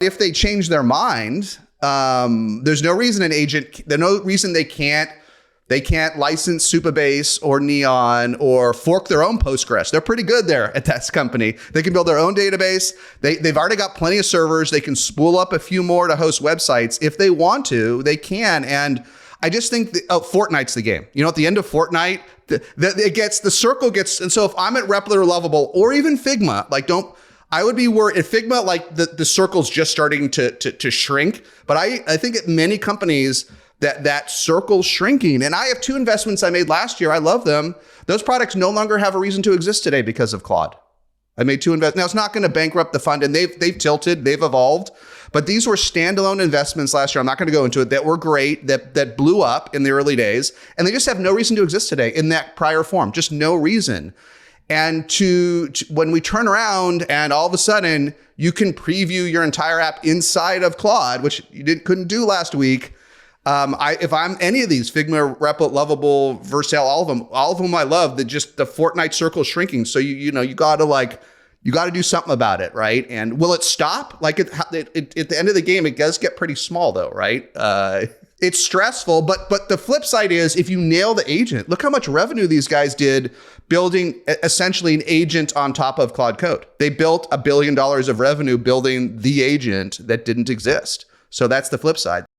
If they change their mind, there's no reason there's no reason they can't license Supabase or Neon or fork their own Postgres. They're pretty good there at that company. They can build their own database. They've already got plenty of servers. They can spool up a few more to host websites. If they want to, they can. And I just think Fortnite's the game. At the end of Fortnite, the circle gets, and so if I'm at Replit or Lovable or even Figma, I would be worried if Figma, the circle's just starting to shrink. But I think at many companies that circle's shrinking. And I have 2 investments I made last year. I love them. Those products no longer have a reason to exist today because of Claude. I made 2 investments. Now it's not going to bankrupt the fund, and they've tilted, they've evolved. But these were standalone investments last year. I'm not going to go into it, that were great, that blew up in the early days, and they just have no reason to exist today in that prior form. Just no reason. And when we turn around and all of a sudden you can preview your entire app inside of Claude, which you couldn't do last week. If I'm any of these, Figma, Replit, Lovable, Vercel, all of them I love, the Fortnite circle shrinking. So you got to do something about it, right? And will it stop? At the end of the game, it does get pretty small though, right? It's stressful, but the flip side is if you nail the agent, look how much revenue these guys did building essentially an agent on top of Claude Code. They built $1 billion of revenue building the agent that didn't exist. So that's the flip side.